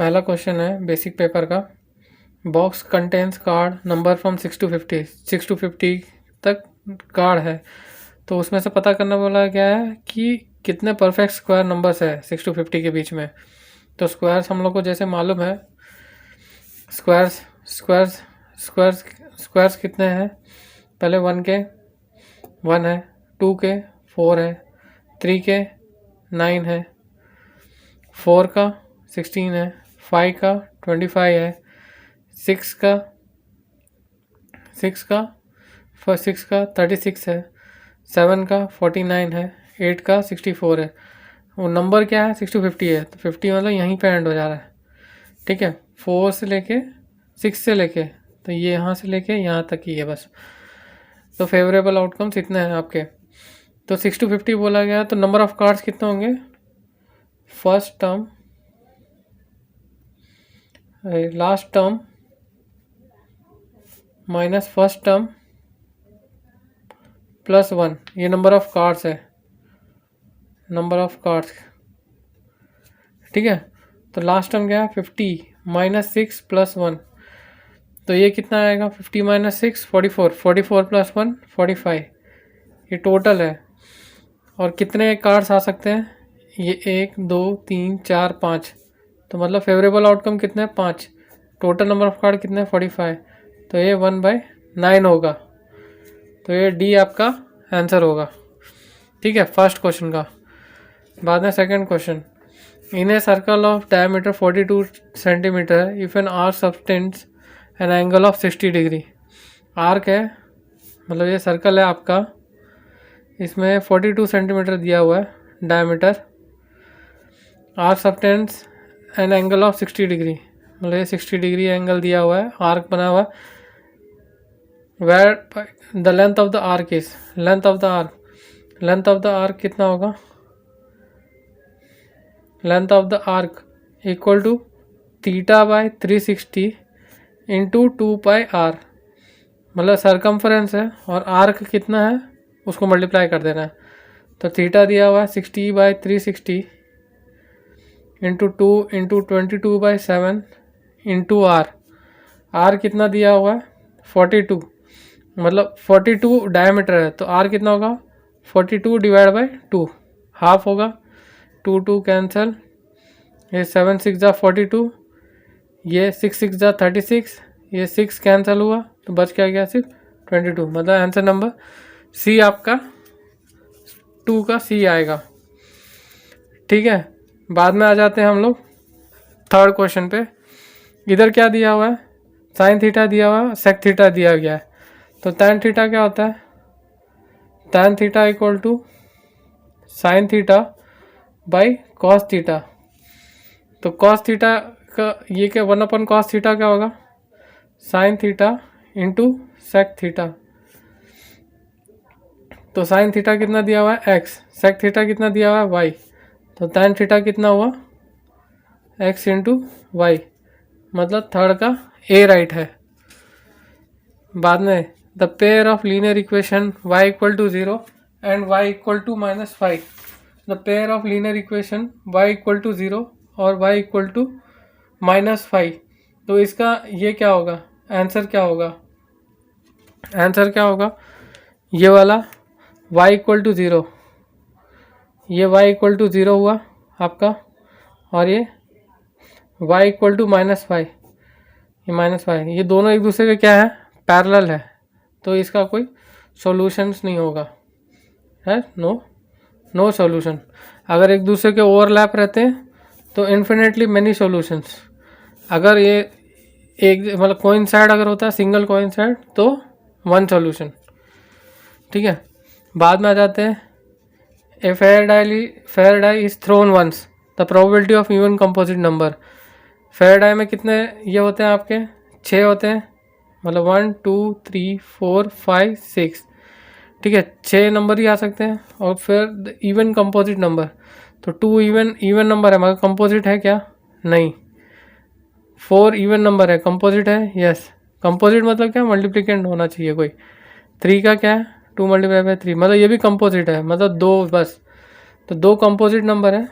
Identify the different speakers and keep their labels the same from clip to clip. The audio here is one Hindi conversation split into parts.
Speaker 1: पहला क्वेश्चन है बेसिक पेपर का। Box contains card number from 6 to 50, 6 to 50 तक कार्ड है। तो उसमें से पता करना बोला गया है कि कितने परफेक्ट स्क्वायर नंबर्स है 6 to 50 के बीच में। तो स्क्वायर्स हम लोग को जैसे मालूम है, स्क्वायर्स स्क्वायर्स स्क्वायर्स स्क्वायर्स कितने हैं। पहले 1 के 1 है, 2 के 4 है, 3 के 9 है, 4 का 16 है, 5 का 25 है, 6 का 36 है, 7 का 49 है, 8 का 64 है। वो नंबर क्या है 6 to 50 है, तो 50 मतलब यहीं पे एंड हो जा रहा है। ठीक है, 4 से लेके 6 से लेके तो ये यहाँ से लेके यहाँ तक ही है बस। तो फेवरेबल आउटकम्स इतने हैं आपके। तो 6 to 50 बोला गया, तो नंबर ऑफ कार्ड्स कितने होंगे। First term, last term minus first term plus 1, ये नंबर ऑफ कार्ड्स है, नंबर ऑफ कार्ड्स। ठीक है, तो लास्ट टर्म क्या है 50 माइनस 6 प्लस 1, तो ये कितना आएगा 50 माइनस 6 44, 44 प्लस 1 45, ये टोटल है। और कितने कार्ड्स आ सकते हैं, ये 1 2 3 4 5, तो मतलब फेवरेबल आउटकम कितने हैं 5। टोटल नंबर ऑफ कार्ड कितने हैं 45, तो ये 1/9 होगा। तो ये डी आपका आंसर होगा। ठीक है, फर्स्ट क्वेश्चन का। बाद में second question, in a circle of diameter 42 centimetre if an arc subtends an angle of 60 degree. Arc है, मतलब ये सर्कल है आपका, इसमें 42 सेंटीमीटर दिया हुआ है diameter, arc subtends an angle of 60 degree, मतलब ये 60 डिग्री एंगल दिया हुआ है, आर्क बना हुआ है। Where the length of the arc is, length of the arc कितना होगा, length of the arc equal to θ/360 into 2πr, मतलब सरकमफ्रेंस है और आर्क कितना है उसको मल्टीप्लाई कर देना है। तो थीटा दिया हुआ है 60/360 इंटू 2 इंटू 22/7 इंटू आर कितना दिया हुआ है 42, मतलब 42 डायमीटर है, तो आर कितना होगा 42 डिवाइड बाई 2, हाफ होगा, 2 2 कैंसल, ये 7 6 जा 42, ये 6 6 जा 36, ये 6 कैंसिल हुआ तो बच क्या गया सिर्फ 22, मतलब आंसर नंबर सी आपका 2 का सी आएगा। ठीक है, बाद में आ जाते हैं हम लोग थर्ड क्वेश्चन पे। इधर क्या दिया हुआ है, साइन थीटा दिया हुआ है, सेक थीटा दिया गया है। तो टैन थीटा क्या होता है, tan theta equal to sine theta by cos theta. तो कॉस थीटा का ये क्या 1/cos थीटा क्या होगा, sine theta into sec theta. तो साइन थीटा कितना दिया हुआ है x, सेक थीटा कितना दिया हुआ है y, तो टैन थीटा कितना हुआ x इंटू वाई, मतलब थर्ड का ए राइट है। बाद में the pair of linear equation y equal to 0 and y equal to -5, the pair of linear equation y equal to 0 और y इक्वल टू -5, तो इसका ये क्या होगा, आंसर क्या होगा, आंसर क्या होगा, ये वाला y इक्वल टू 0, ये y इक्वल टू 0 हुआ आपका, और ये y इक्वल टू -5, ये -5, ये दोनों एक दूसरे के क्या है पैरेलल है, तो इसका कोई सॉल्यूशंस नहीं होगा, है नो सॉल्यूशन। अगर एक दूसरे के ओवरलैप रहते हैं तो इन्फिनेटली मेनी सॉल्यूशंस। अगर ये एक मतलब कोइंसाइड अगर होता है सिंगल कोइंसाइड तो 1 सॉल्यूशन। ठीक है, बाद में आ जाते हैं, a fair die is thrown once, the probability of even composite number. Fair die में कितने ये होते हैं आपके 6 होते हैं, मतलब 1 2 3 4 5 6, ठीक है 6 नंबर ही आ सकते हैं। और फिर इवन कंपोजिट नंबर, तो 2 इवन नंबर है मगर कंपोजिट है क्या, नहीं। 4 इवन नंबर है, कंपोजिट है, यस। कंपोजिट मतलब क्या, मल्टीप्लिकेंट होना चाहिए कोई। 3 का क्या है 2 × 3, मतलब ये भी कंपोजिट है, मतलब 2 बस। तो 2 कंपोजिट नंबर है,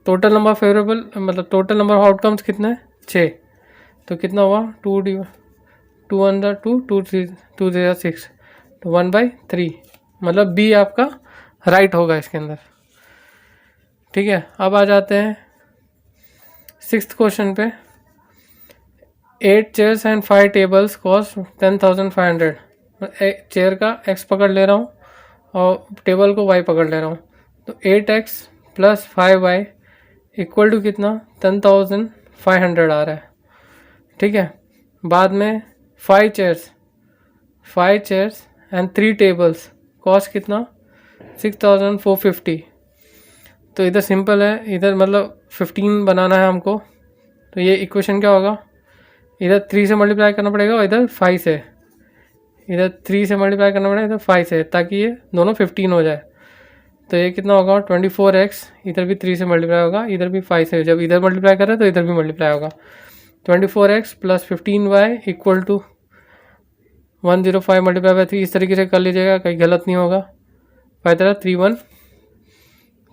Speaker 1: टोटल नंबर फेवरेबल मतलब टोटल नंबर ऑफ आउटकम्स कितना है 6, तो कितना हुआ 2 वन ज़ा 2, 2 ज़ा 6, तो 1/3, मतलब बी आपका राइट होगा इसके अंदर। ठीक है, अब आ जाते हैं 6th क्वेश्चन पे। 8 chairs and 5 tables cost 10,500। Chair का x पकड़ ले रहा हूँ और टेबल को y पकड़ ले रहा हूँ, तो 8x + 5y इक्वल टू कितना 10,500 आ रहा है। ठीक है, बाद में 5 चेयर्स एंड 3 टेबल्स कॉस्ट कितना 6,450। तो इधर सिंपल है, इधर मतलब 15 बनाना है हमको, तो ये इक्वेशन क्या होगा, इधर 3 से मल्टीप्लाई करना पड़ेगा और इधर 5 से, इधर 3 से मल्टीप्लाई करना पड़ेगा इधर 5 से, ताकि ये दोनों 15 हो जाए। तो ये कितना होगा 24x, इधर भी 3 से मल्टीप्लाई होगा, इधर भी 5 से, जब इधर मल्टीप्लाई कर रहे हैं तो इधर भी मल्टीप्लाई होगा। 24x + 15y equal to 105 multiply by 3, इस तरीके से कर लीजिएगा, कहीं गलत नहीं होगा।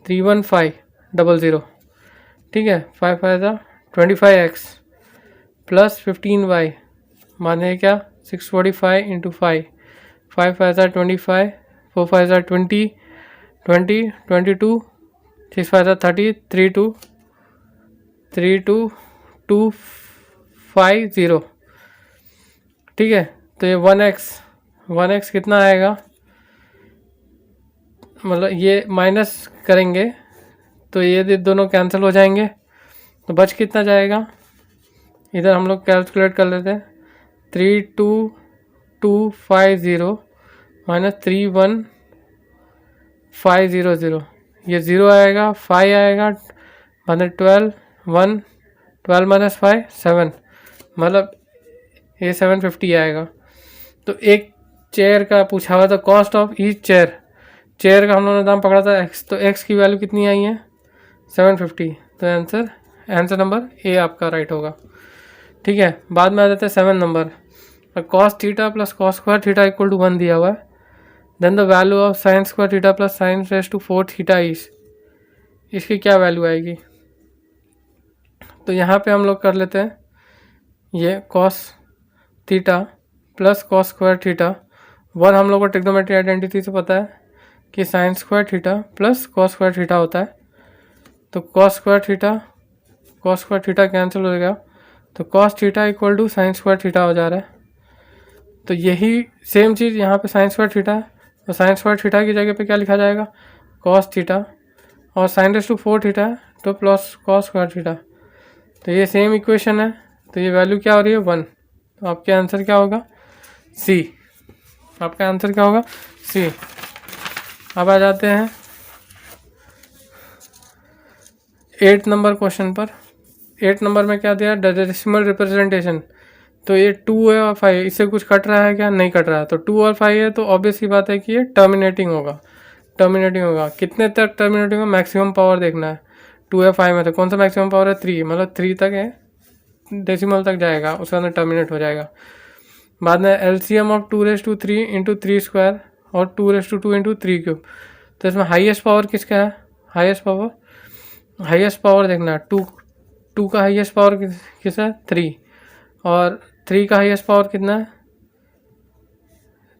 Speaker 1: 31500। ठीक है, 5 5 25x + 15y माने क्या 645 × 5, 5 5 25, 4 5 20, 20 22, 6 5 30, 32250। ठीक है, तो ये 1x कितना आएगा, मतलब ये माइनस करेंगे तो ये दोनों कैंसिल हो जाएंगे, तो बच कितना जाएगा, इधर हम लोग कैलकुलेट कर लेते हैं। 32250 माइनस 31500, ये 0 आएगा, 5 आएगा, मतलब 12 माइनस 5 7, मतलब ये 750 आएगा। तो एक चेयर का पूछा हुआ था कॉस्ट ऑफ ईच चेयर का हम लोगों ने दाम पकड़ा था x, तो x की वैल्यू कितनी आई है 750, तो आंसर नंबर ए आपका राइट होगा। ठीक है, बाद में आ जाते हैं 7 नंबर। cos θ + cos square theta equal to 1 दिया हुआ है, then the value of sin square theta + sin raise to 4 theta is, इसकी क्या वैल्यू आएगी। तो यहाँ पे हम लोग कर लेते हैं, ये cos θ + cos स्क्वायर थीटा, 1 हम लोग को ट्रिग्नोमेट्री आइडेंटिटी से पता है कि sin square theta + cos square theta होता है, तो cos स्क्वायर थीटा कैंसिल हो गया, तो cos θ = sin स्क्वायर थीटा हो जा रहा है। तो यही सेम चीज़ यहाँ पे sin स्क्वायर थीटा है, तो sin स्क्वायर थीटा की जगह पे क्या लिखा जाएगा cos θ, और sin रेज़ टू 4 थीटा है तो प्लस cos स्क्वायर थीटा, तो ये सेम इक्वेशन है, तो ये वैल्यू क्या हो रही है 1, तो आपका आंसर क्या होगा सी, आपका आंसर क्या होगा सी। अब आ जाते हैं 8 नंबर क्वेश्चन पर। 8 नंबर में क्या दिया डेसिमल रिप्रेजेंटेशन, तो ये 2 है और 5, इससे कुछ कट रहा है क्या, नहीं कट रहा है, तो 2 और 5 है तो ऑब्वियस ही बात है कि ये टर्मिनेटिंग होगा। कितने तक टर्मिनेटिंग होगा, मैक्सिमम पावर देखना है, 2 या 5 में तो कौन सा मैक्सिमम पावर है 3, मतलब 3 तक है, डेसिमल तक जाएगा, उसके अंदर टर्मिनेट हो जाएगा। बाद में LCM ऑफ 2�3 × 3² और 2�2× 3³, तो इसमें हाईएस्ट पावर किसका है, हाईएस्ट पावर देखना है, 2 का हाईएस्ट पावर किस है 3, और 3 का हाईएस्ट पावर कितना है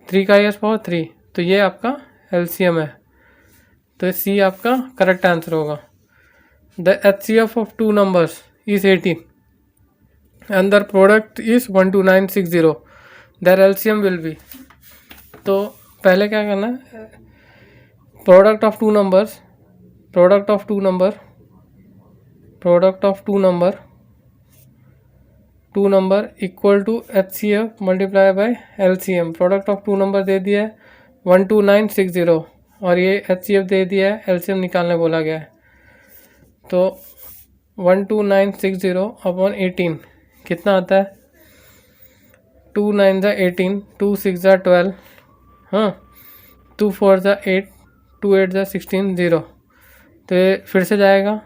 Speaker 1: 3 का हाईएस्ट पावर 3, तो ये आपका LCM है, तो सी आपका करेक्ट आंसर होगा। The HCF of 2 numbers is 18 and their product is 12960, their LCM will be, तो पहले क्या करना है, product of two number equal to HCF multiply by LCM। Product of two number दे दिया है 12960 और ये HCF दे दिया है, LCM निकालने बोला गया है, तो 12960 अपॉन 18 कितना आता है, 2 9 18, 2 6 12, हाँ 2 4 8, 2 8 16 0, तो ये फिर से जाएगा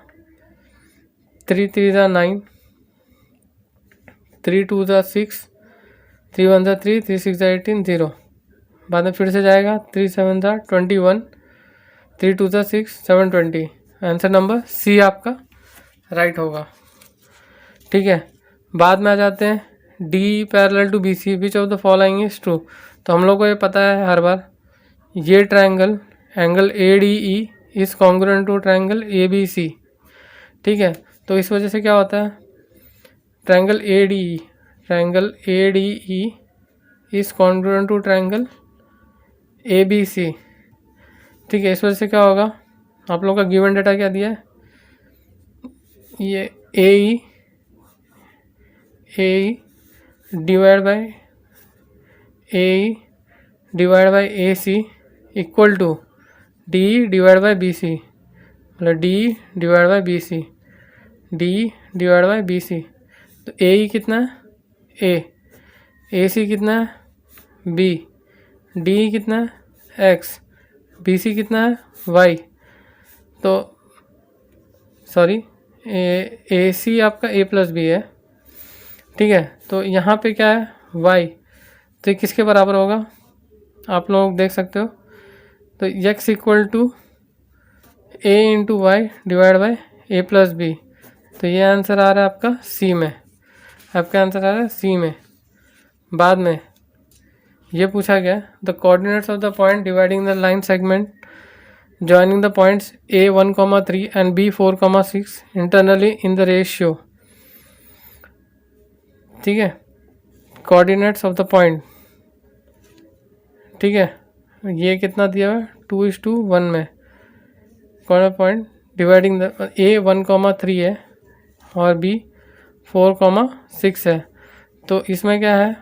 Speaker 1: 3 3 9, 3 2 6, 3 1 3, 3 6 18 0, बाद में फिर से जाएगा 3 7 21, 3 2 6 7 20, आंसर नंबर सी आपका राइट होगा। ठीक है, बाद में आ जाते हैं D parallel to B C, which of the following is true. तो हम लोग को ये पता है हर बार, ये triangle angle A D E is congruent to triangle A B C. ठीक है, तो इस वजह से क्या होता है, triangle A D E is congruent to triangle A B C. ठीक है, इस वजह से क्या होगा, आप लोगों का गिवन डेटा क्या दिया है, ये A divide by A C equal to D divide by B C, मतलब D divide by B C. तो ए कितना है, ए सी कितना है, बी, डी कितना है, एक्स, बी सी कितना है, वाई। तो सॉरी, ए सी आपका ए प्लस बी है। ठीक है, तो यहाँ पे क्या है, वाई, तो ये किसके बराबर होगा, आप लोग देख सकते हो। तो x equal to A into y divide by A plus B. तो ये आंसर आ रहा है आपका सी में, आपका आंसर आ रहा है सी में। बाद में ये पूछा गया, the coordinates of the point dividing the line segment joining the points a 1,3 and b 4,6 internally in the ratio। ठीक है, कोऑर्डिनेट्स ऑफ द पॉइंट, ठीक है, ये कितना दिया हुआ है 2:1 में, corner point dividing the a 1,3 है और b 4,6 है। तो इसमें क्या है,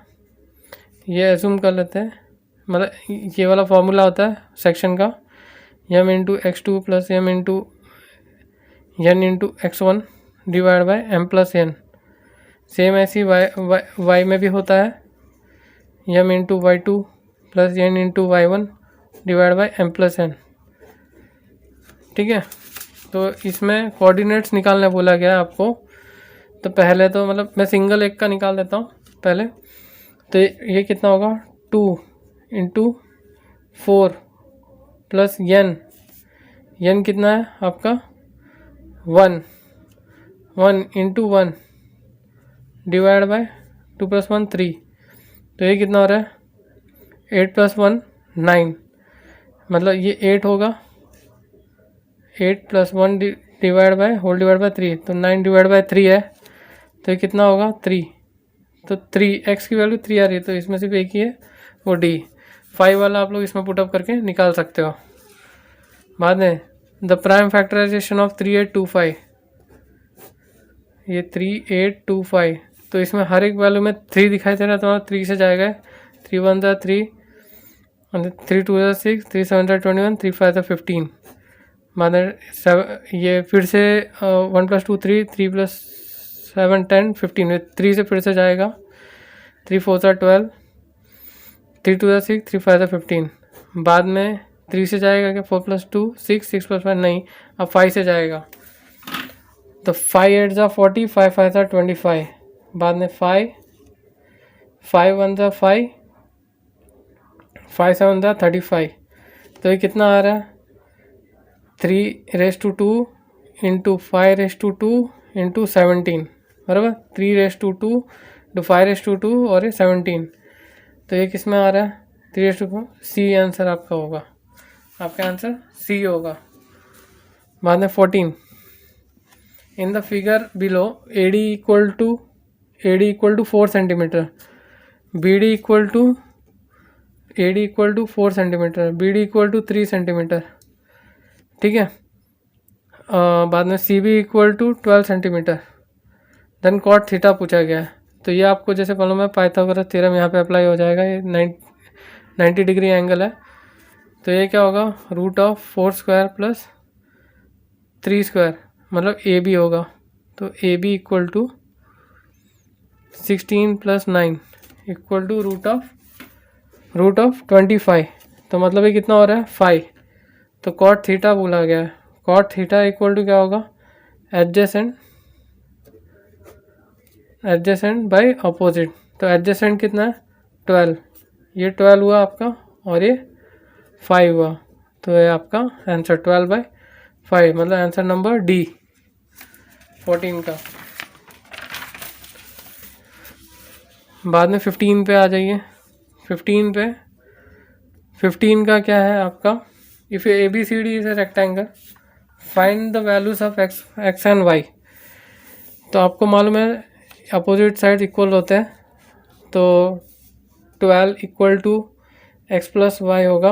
Speaker 1: ये एज्यूम कर लेते हैं, मतलब ये वाला फॉर्मूला होता है सेक्शन का, m into x2 plus m into n into x1 divide by m plus n। Same ऐसी y में भी होता है, m into y2 plus n into y1 divide by m plus n। ठीक है, तो इसमें कोऑर्डिनेट्स निकालने बोला गया है आपको। तो पहले तो मतलब मैं सिंगल एक का निकाल देता हूँ पहले। तो ये कितना होगा, 2 इंटू 4 प्लस n कितना है आपका 1 इंटू 1 डिवाइड बाय 2 प्लस 1 3। तो ये कितना हो रहा है 8 प्लस 1 9, मतलब ये 8 होगा, 8 plus 1 divide by whole divide by 3, तो 9 डिवाइड बाय 3 है, तो ये कितना होगा 3। तो 3 x की वैल्यू 3 आ रही है, तो इसमें सिर्फ एक ही है वो d। 5 वाला आप लोग इसमें पुटअप करके निकाल सकते हो। बाद में द प्राइम फैक्टराइजेशन ऑफ 3825, ये 3825, तो इसमें हर एक वैल्यू में 3 दिखाई दे रहा है, तो 3 से जाएगा, 3 1 3, 3 2 6, 3 7 21, 3 5 15। बाद में ये फिर से 1 + 2 3, 3 + 7 10 15, 3 से फिर से जाएगा, 3 4 12, 3 2 6, 3 5 15। बाद में 3 से जाएगा क्या, 4 + 2 6, 6 + 5 नहीं, अब 5 से जाएगा, तो 5 8 40, 5 5 25। बाद में 5 1 5, 5 7 35। तो ये कितना आ रहा है 3⁻² इंटू 5⁻² इंटू 17, बराबर 3⁻² तो 5⁻² और ये 17। तो ये किस में आ रहा है 3⁻², सी आंसर आपका होगा, आपका आंसर सी होगा। बाद में 14, in the figure below AD equal to 4 centimetre, BD equal to AD equal to 4 centimetre, BD equal to 3 centimetre. ठीक है, बाद में CB equal to 12 centimetre. Then cot theta पूछा गया है, तो ये आपको जैसे मालूम है पाइथागोरस थ्योरम यहाँ पे अप्लाई हो जाएगा। ये 90 डिग्री एंगल है, तो ये क्या होगा √4² प्लस 3², मतलब AB होगा। तो AB equal to 16 + 9 equal to √25। तो मतलब ये कितना हो रहा है 5। तो कॉट थीटा बोला गया है, कॉट थीटा इक्वल टू क्या होगा एडजेसेंट बाय अपोजिट। तो एडजेसेंट कितना है 12, ये 12 हुआ आपका और ये 5 हुआ, तो ये आपका आंसर 12/5, मतलब आंसर नंबर डी। 14 का। बाद में 15 पे आ जाइए। 15 का क्या है आपका, if A B C D is a rectangle find the values of x and y. तो आपको मालूम है अपोजिट साइड इक्वल होते हैं, तो 12 equal to x plus y होगा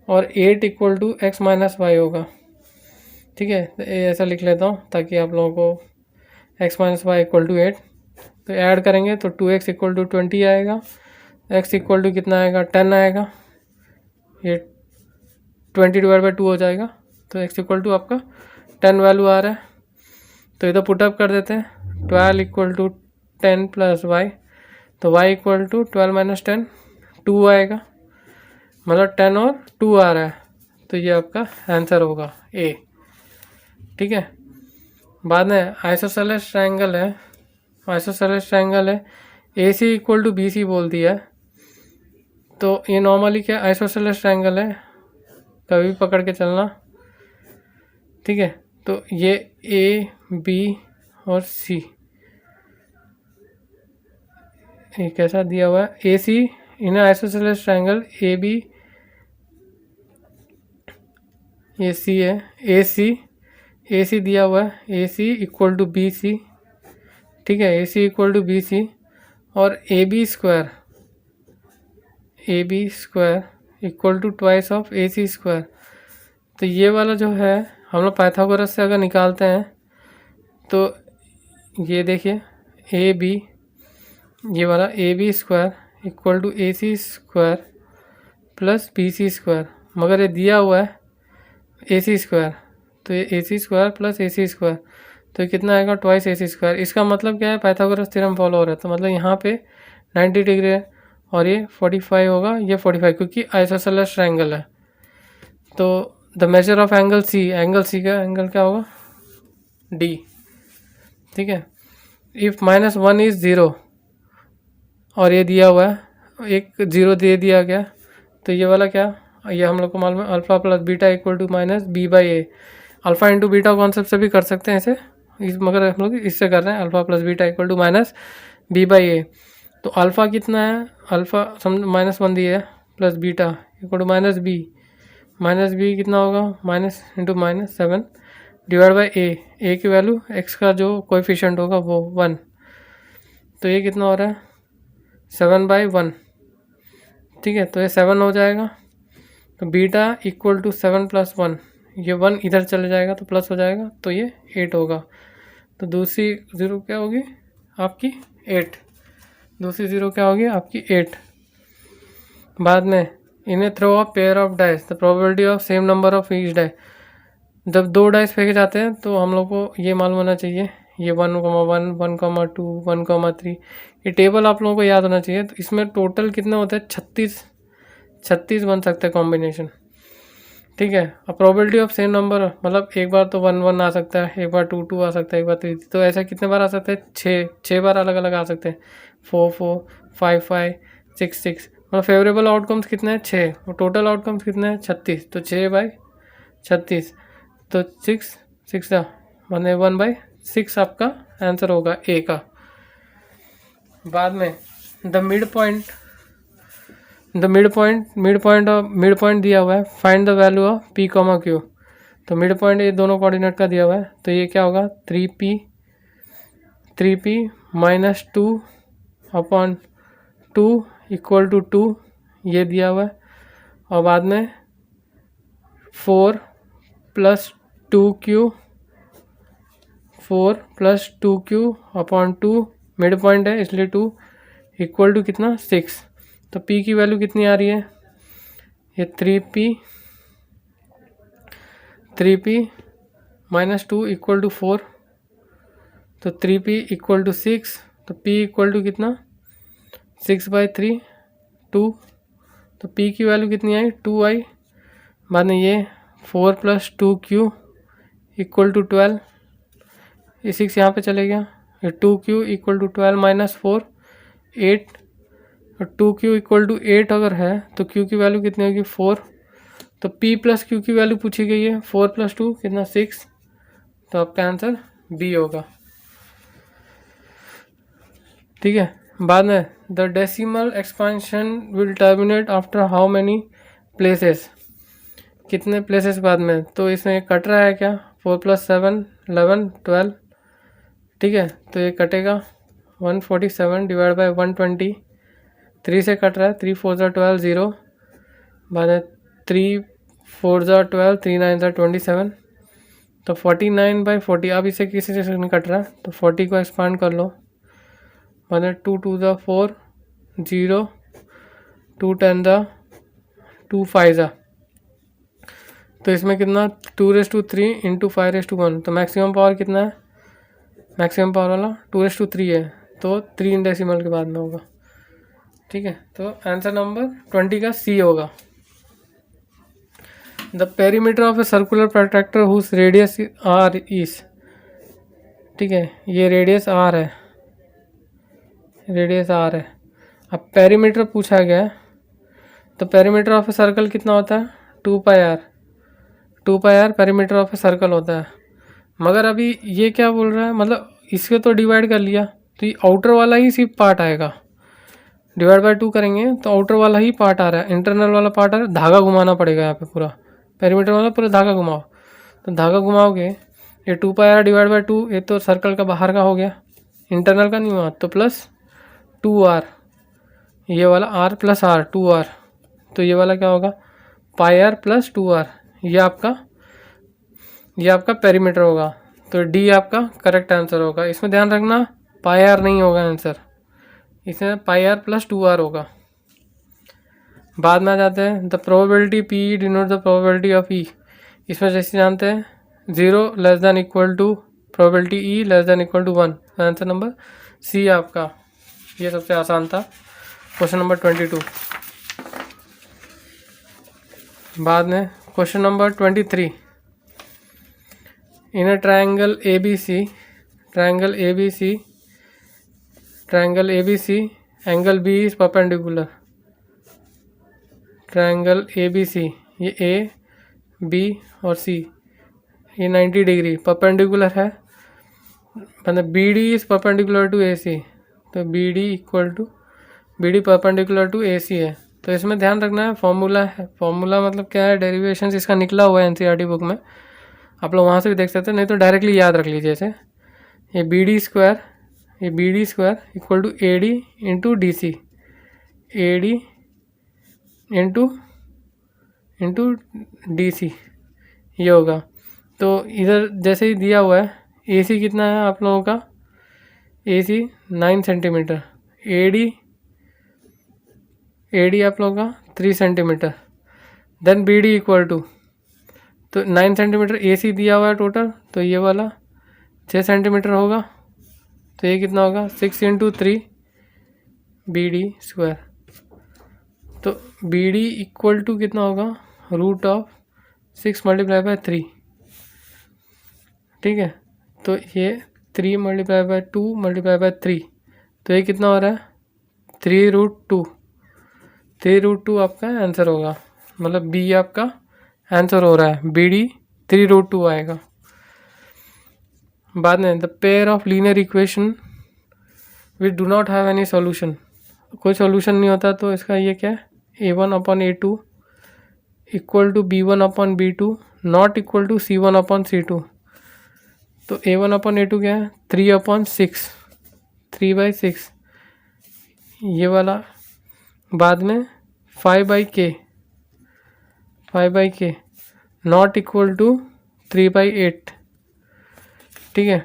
Speaker 1: और 8 equal to x minus y होगा। ठीक है, तो ये ऐसा लिख लेता हूँ ताकि आप लोगों को x minus y equal to 8, तो ऐड करेंगे तो 2x इक्वल टू 20 आएगा, x इक्वल टू कितना आएगा 10 आएगा, ये 20 डिवाइड बाई 2 हो जाएगा, तो x इक्वल टू आपका 10 वैल्यू आ रहा है। तो इधर पुटअप कर देते हैं, 12 इक्वल टू 10 प्लस वाई, तो y इक्वल टू 12 माइनस 10 2 आएगा, मतलब 10 और 2 आ रहा है, तो ये आपका आंसर होगा ए। ठीक है, बाद में आइसोसेलेस ट्रायंगल है, A C equal to B सी बोल दिया है, तो ये नॉर्मली क्या आइसोसेलेस ट्रायंगल है, कभी भी पकड़ के चलना। ठीक है, तो ये ए बी और सी ये कैसा दिया हुआ है, A C in isosceles triangle A B, ये सी है, ए सी दिया हुआ है, A C equal to B C. ठीक है, A C equal to B C और A B square equal to twice of A C square. तो ये वाला जो है हम लोग पाइथागोरस से अगर निकालते हैं तो ये देखिए ए बी, ये वाला A B square equal to A C square plus B C square, मगर ये दिया हुआ है ए सी स्क्वायर, तो ये ए सी स्क्वायर प्लस ए सी स्क्वायर, तो ये कितना आएगा ट्वाइस ए सी स्क्वायर। इसका मतलब क्या है, पाइथागोरस थ्योरम फॉलो हो रहा है, तो मतलब यहाँ पे 90 डिग्री है और ये 45 होगा, ये 45 क्योंकि आइसोसेलेस ट्रायंगल है। तो the measure of angle C का एंगल क्या होगा डी। ठीक है, इफ -1 इज 0 और ये दिया हुआ है एक 0 दे दिया गया, तो ये वाला क्या, ये हम लोग को मालूम है alpha plus beta equal to minus B by A. Alpha into beta concept से भी कर सकते हैं इसे, मगर हम लोग इससे कर रहे हैं alpha plus beta equal to minus B by A. तो अल्फ़ा कितना है, अल्फ़ा -1 दिया है plus beta equal to minus B कितना होगा, minus into minus 7 divide by A की वैल्यू एक्स का जो कोएफिशिएंट होगा वो 1, तो ये कितना हो रहा है 7/1। ठीक है, तो ये 7 हो जाएगा, तो बीटा इक्वल टू 7 प्लस 1, ये 1 इधर चले जाएगा तो प्लस हो जाएगा, तो ये 8 होगा। तो दूसरी ज़ीरो क्या होगी आपकी 8, दूसरी ज़ीरो क्या होगी आपकी 8। बाद में इन्हें throw a pair of dice, the probability of same number of each die. जब 2 डाइस फेंके जाते हैं तो हम लोग को ये मालूम होना चाहिए, ये 1,1, 1,2, 1,3, ये टेबल आप लोगों को याद होना चाहिए। तो इसमें टोटल कितने होते हैं 36 बन सकते हैं कॉम्बिनेशन। ठीक है, अब प्रोबेबिलिटी ऑफ सेम नंबर मतलब एक बार तो 1 आ सकता है, एक बार 2 आ सकता है, एक बार 3, तो ऐसा कितने बार आ सकते हैं 6 बार अलग अलग आ सकते हैं, 4, 5, 6, मतलब फेवरेबल आउटकम्स कितने हैं 6 और टोटल आउटकम्स कितने हैं 36, तो 6/36, तो 6 माने 1/6 आपका आंसर होगा ए का। बाद में द मिड पॉइंट दिया हुआ है, find the value of P comma Q. तो मिड पॉइंट ये दोनों कोऑर्डिनेट का दिया हुआ है, तो ये क्या होगा 3p -2/2 इक्वल टू 2, ये दिया हुआ है, और बाद में 4 + 2q/2 मिड पॉइंट है इसलिए 2 इक्वल टू कितना 6। तो p की वैल्यू कितनी आ रही है, ये 3p -2 इक्वल टू 4, तो 3p इक्वल टू 6, तो p इक्वल टू कितना 6/3 2, तो p की वैल्यू कितनी आई 2 आई। बाद में ये 4 + 2q इक्वल टू 12, ये 6 यहाँ पे चले गया, ये 2q इक्वल टू 12 - 4 8, और 2q इक्वल टू 8 अगर है तो q की वैल्यू कितनी होगी 4, तो p + q की वैल्यू पूछी गई है 4 + 2 कितना 6, तो आपका आंसर बी होगा। ठीक है, बाद में the decimal expansion will terminate after how many places, कितने प्लेसेस बाद में। तो इसमें कट रहा है क्या, 4 + 7 11 12। ठीक है, तो ये कटेगा 147 डिवाइड बाई 120, 3 से कट रहा है, 3 4 12 0, बाद में 3 4 12, 3 9 27, तो 49/40। अब इसे किसी से नहीं कट रहा है तो 40 को एक्सपांड कर लो, बाद में 2 2 4 0, 2 10 2 5। तो इसमें कितना 2�3 × 5�1, तो मैक्सिमम पावर कितना है, मैक्सिमम पावर वाला 2�3 है, तो 3 डेसिमल के बाद में होगा। ठीक है, तो आंसर नंबर 20 का सी होगा। The perimeter of a circular protractor whose radius r is. ठीक है, ये रेडियस आर है, रेडियस आर है। अब पेरीमीटर पूछा गया है, तो पेरीमीटर ऑफ ए सर्कल कितना होता है, 2πr, 2πr perimeter of a circle होता है। मगर अभी ये क्या बोल रहा है, मतलब इसके तो डिवाइड कर लिया, तो ये आउटर वाला ही सिर्फ पार्ट आएगा, डिवाइड बाय 2 करेंगे तो आउटर वाला ही पार्ट आ रहा है, इंटरनल वाला पार्ट आ रहा है। धागा घुमाना पड़ेगा यहाँ पे, पूरा पेरीमीटर वाला पूरा धागा घुमाओ, तो धागा घुमाओगे ये 2πr डिवाइड बाय 2, ये तो सर्कल का बाहर का हो गया, इंटरनल का नहीं हुआ, तो प्लस 2r, ये वाला r + r 2r, तो ये वाला क्या होगा πr + 2r, ये आपका पेरीमीटर होगा। तो डी आपका करेक्ट आंसर होगा। इसमें ध्यान रखना πr नहीं होगा आंसर, इसमें πr + 2r होगा। बाद में आ जाते हैं, the probability P denote the probability of E. इसमें जैसे जानते हैं 0 ≤ probability E ≤ 1, answer number C आपका, ये सबसे आसान था, क्वेश्चन नंबर 22। बाद में question number 23, in a triangle ABC angle B is perpendicular. Triangle ABC, ये ए बी और सी, ये 90 डिग्री परपेंडिकुलर है, मतलब B D is perpendicular to AC, तो B D perpendicular to AC है। तो इसमें ध्यान रखना है फॉर्मूला है, फॉर्मूला मतलब क्या है, डेरिवेशन इसका निकला हुआ है NCERT बुक में, आप लोग वहाँ से भी देख सकते हैं, नहीं तो डायरेक्टली याद रख लीजिए इसे। ये BD square equal to AD into DC, AD into DC ये होगा। तो इधर जैसे ही दिया हुआ है AC कितना है आप लोगों का, AC 9 सेंटीमीटर, AD आप लोगों का 3 centimetre, then BD equal to, तो 9 सेंटीमीटर AC दिया हुआ है टोटल, तो ये वाला 6 सेंटीमीटर होगा, तो ये कितना होगा 6 × 3 BD स्क्वायर। तो BD इक्वल टू कितना होगा, √6 × 3। ठीक है, तो ये 3 × 2 × 3, तो ये कितना हो रहा है 3√2, 3√2 आपका आंसर होगा, मतलब बी आपका आंसर हो रहा है, BD 3√2 आएगा। बाद में the pair of linear equation which do not have any solution, कोई सॉल्यूशन नहीं होता, तो इसका ये क्या है, A1/A2 equal to B1/B2 not equal to C1/C2। तो A1/A2 क्या है 3/6, 3/6 ये वाला, बाद में 5/K नॉट इक्वल टू 3/8। ठीक है,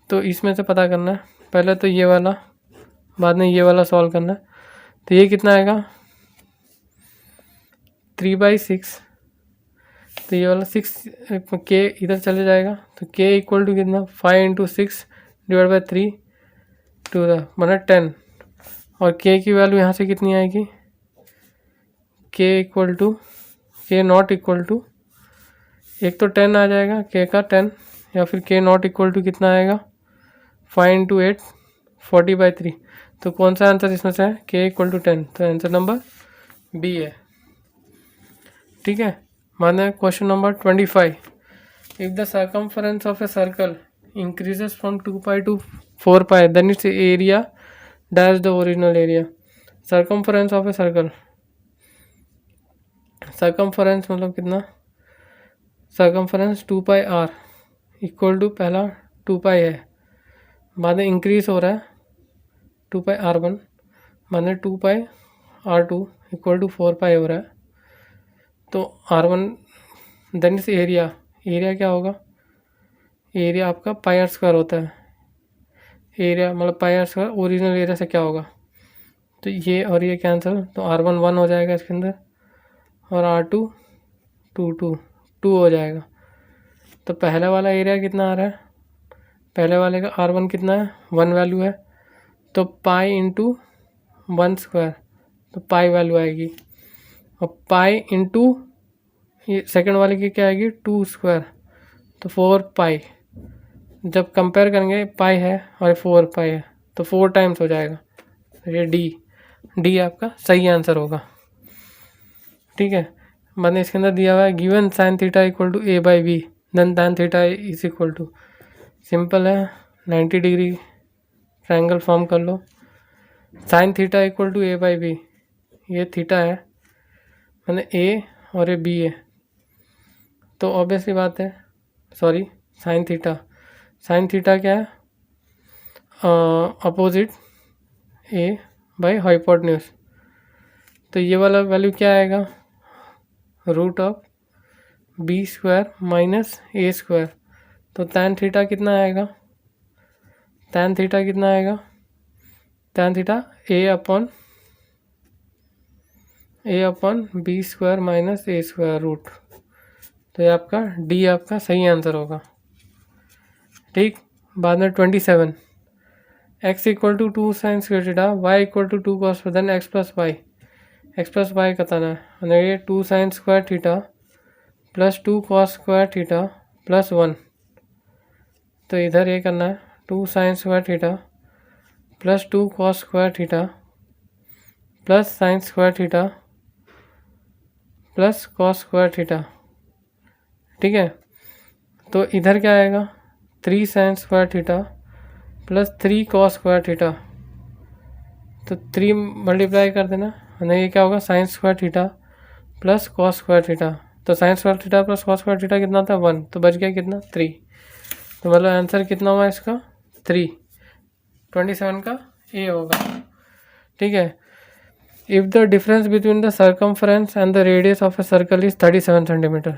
Speaker 1: तो इसमें से पता करना है, पहले तो ये वाला, बाद में ये वाला सॉल्व करना है। तो ये कितना आएगा 3/6, तो ये वाला 6 K इधर चले जाएगा, तो K इक्वल टू कितना 5 × 6 डिवाइड बाई 3 टू द बना 10, और K की वैल्यू यहाँ से कितनी आएगी, K नॉट इक्वल टू, एक तो 10 आ जाएगा K का 10, या फिर K नॉट इक्वल टू कितना आएगा 5 × 8 40/3। तो कौन सा आंसर इसमें से है, K इक्वल टू 10, तो आंसर नंबर बी है। ठीक है, माने question number 25, if the circumference of a circle increases from 2 pi to 4 pi, then its area dash the original area. Circumference of a circle, circumference मतलब कितना, circumference 2 pi r equal to पहला 2 pi है, बाद में इंक्रीज हो रहा है 2 pi r1, बाद में 2 pi r2 equal to 4 pi हो रहा है. तो r1 देन इस एरिया, एरिया क्या होगा, एरिया आपका पाई आर स्क्वायर होता है. एरिया मतलब पाई आर स्क्वायर ओरिजिनल एरिया से क्या होगा, तो ये और ये कैंसिल, तो r1 1 हो जाएगा इसके अंदर, और r2 2 हो जाएगा. तो पहले वाला एरिया कितना आ रहा है, पहले वाले का r1 कितना है, 1 वैल्यू है, तो पाई इंटू 1 स्क्वायर, तो पाई वैल्यू आएगी. और पाई इंटू ये सेकंड वाले की क्या आएगी, 2 स्क्वायर, तो 4 पाई. जब कंपेयर करेंगे पाई है और 4 पाई है तो 4 टाइम्स हो जाएगा. ये डी आपका सही आंसर होगा. ठीक है, मैंने इसके अंदर दिया हुआ है given sine theta equal to A by B then tan theta is equal to, simple है 90 डिग्री ट्रायंगल फॉर्म कर लो. Sine theta equal to A by B, ये थीटा है मैंने ए और ये बी है, तो ऑब्वियसली बात है, सॉरी साइन थीटा क्या है, अपोजिट ए बाई हाइपोटेन्यूज. तो ये वाला वैल्यू क्या आएगा, root of B square minus A square. तो टैन थीटा कितना आएगा, टैन थीटा कितना आएगा, tan theta A upon B square minus A square root. तो ये आपका डी आपका सही आंसर होगा. ठीक, बाद में 27, x equal to 2 sine square theta, y equal to 2 cos, then x plus y बताना है. मतलब ये 2 sine square theta plus 2 cos square theta plus 1, तो इधर ये करना है 2 sine square theta plus 2 cos square theta plus sine square theta plus cos square theta. ठीक है, तो इधर क्या आएगा, 3 sine square theta plus 3 cos square theta, तो 3 मल्टीप्लाई कर देना, नहीं ये क्या होगा sine square theta plus cos square theta. तो sine square theta plus cos square theta कितना था 1, तो बच गया कितना 3. तो मतलब आंसर कितना हुआ इसका 3, 27 का ए होगा. ठीक है, if the difference between the circumference and the radius of a circle is 37 centimetre,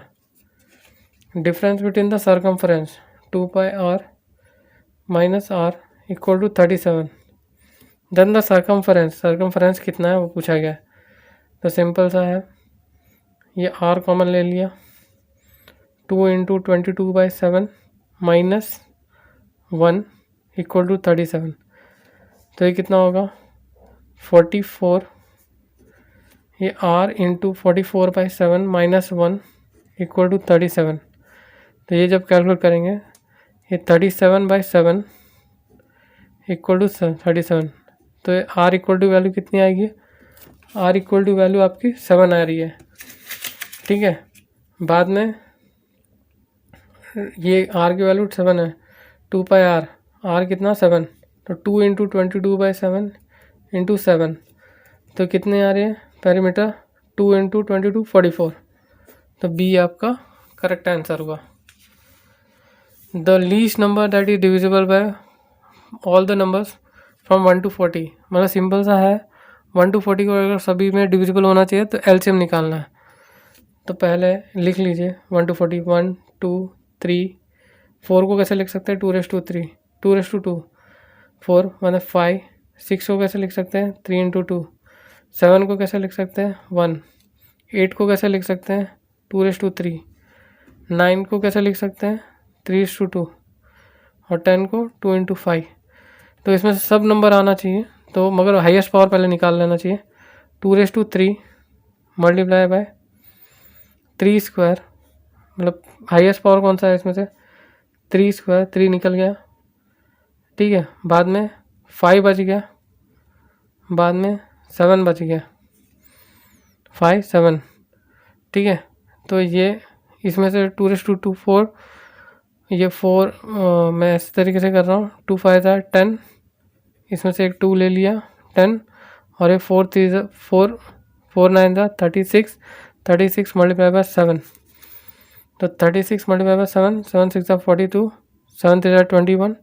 Speaker 1: difference between the circumference 2 pi r minus r equal to 37, then the circumference कितना है वो पूछा गया. तो सिंपल सा है, ये r कॉमन ले लिया, 2 इंटू 22/7 माइनस 1 इक्वल टू 37, तो ये कितना होगा 44, ये r into 44/7 minus 1 equal to 37. तो ये जब कैलकुलेट करेंगे ये 37/7 इक्वल टू 37, तो r इक्वल टू वैल्यू कितनी आएगी, r इक्वल टू वैल्यू आपकी 7 आ रही है. ठीक है, बाद में ये r की वैल्यू 7 है, 2 पाई r कितना 7, तो 2 इंटू 22/7 इंटू 7, तो कितने आ रहे हैं पैरामीटर 2 इंटू 22 44, तो बी आपका करेक्ट आंसर हुआ. The least number that is divisible by all the numbers from 1 to 40, मतलब सिंपल सा है 1 to 40 को अगर सभी में डिविजिबल होना चाहिए तो एलसीएम निकालना है. तो पहले लिख लीजिए 1 to 40, 1 2 3, 4 को कैसे लिख सकते हैं 2^3, 2^2 4 मतलब 5, 6 को कैसे लिख सकते हैं 3 इंटू 2, 7 को कैसे लिख सकते हैं 1, 8 को कैसे लिख सकते हैं 2^3, 9 को कैसे लिख सकते हैं 3:2, और 10 को 2 इंटू 5. तो इसमें से सब नंबर आना चाहिए, तो मगर हाईएस्ट पावर पहले निकाल लेना चाहिए. 2^3 मल्टीप्लाई बाय 3 स्क्वायर, मतलब हाईएस्ट पावर कौन सा है इसमें से 3 स्क्वायर, 3 निकल गया. ठीक है, बाद में 5 बच गया, बाद में 7 बच गया, 5 7. ठीक है, तो ये इसमें से 2^2 4 ये 4 मैं इस तरीके से कर रहा हूँ, 2 5 था 10, इसमें से एक 2 ले लिया 10, और ये 4 3 4 4 9 था 36, 36 मल्टीप्लाई बाय 7, तो 36 मल्टीप्लाई बाय 7, 7 6 था 42, 7 3 था 21,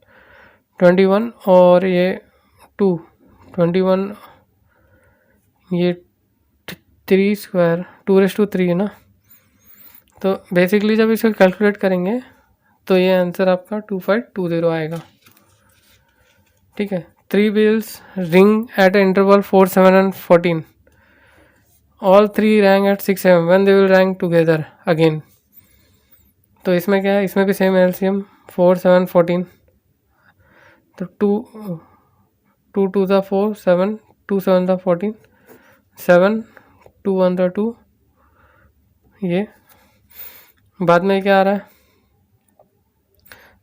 Speaker 1: 21 और ये 2 21, ये 3 स्क्वायर 2�3 है ना। तो बेसिकली जब इसको कैलकुलेट करेंगे तो ये आंसर आपका 2520 आएगा। ठीक है। 3 bells ring at interval 4 7 and 14, all 3 rang at 6 am, when they will rang together again। तो इसमें क्या है, इसमें भी सेम एलसीएम 4 7 14, तो 2 2 था 4 7 2 7 था 14, 7 2 1 था 2, ये बाद में क्या आ रहा है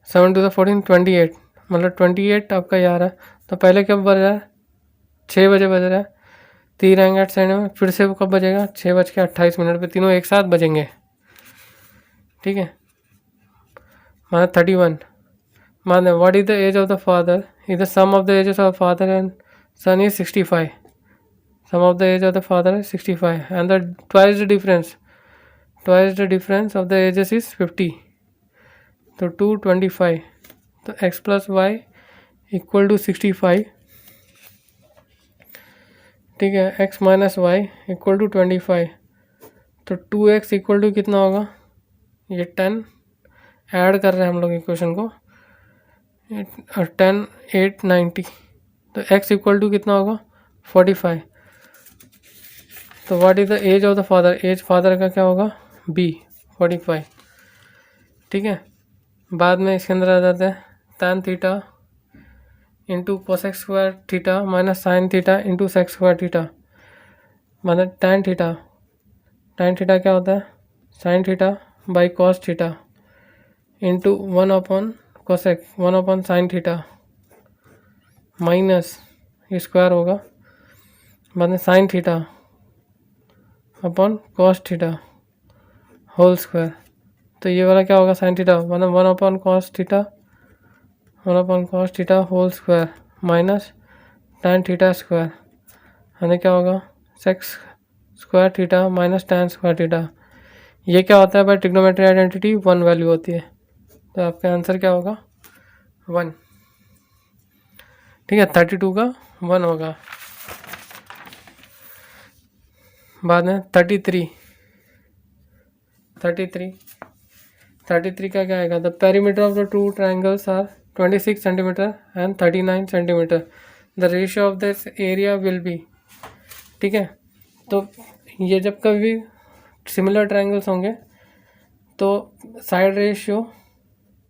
Speaker 1: 7 2 था 14 28, मतलब 28 आपका ये आ रहा है। तो पहले कब बज रहा है 6 बजे बज रहा है, 3 रैंक एट साइड में, फिर से वो कब बजेगा 6:28 पे, तीनों एक साथ बजेंगे। ठीक है, माना 31, माना what is the age of the father, is the sum of the ages of father and son is 65, sum of the age of the father is 65 and the twice the difference of the ages is 50, तो 225, तो x plus y equal to 65। ठीक है, x minus y equal to 25, तो 2x इक्वल टू कितना होगा, ये 10 ऐड कर रहे हैं हम लोग इक्वेशन को, 10 8 90, तो x इक्वल टू कितना होगा 45। तो what is the age of the father, age father का क्या होगा b 45। ठीक है, बाद में इसके अंदर आ जाता है tan theta into cosec square theta minus sine theta into sec square theta, मतलब tan थीटा क्या होता है sine theta by cos theta into 1 upon cosec 1 upon sine theta minus ये स्क्वायर होगा, बाद में sine theta upon cos theta whole square. तो ये वाला क्या होगा साइन थीटा, मतलब 1 upon cos theta whole square minus tan theta square, हमें क्या होगा सेक square theta minus tan square theta. ये क्या होता है बाय ट्रिग्नोमेट्री आइडेंटिटी 1 वैल्यू होती है, तो आपका आंसर क्या होगा 1। ठीक है, 32 का 1 होगा। बाद में 33 का क्या आएगा, the perimeter of the two triangles are 26 centimetre and 39 centimetre, the ratio of this area will be. ठीक है, तो ये जब कभी सिमिलर ट्राइंगल्स होंगे तो साइड रेशियो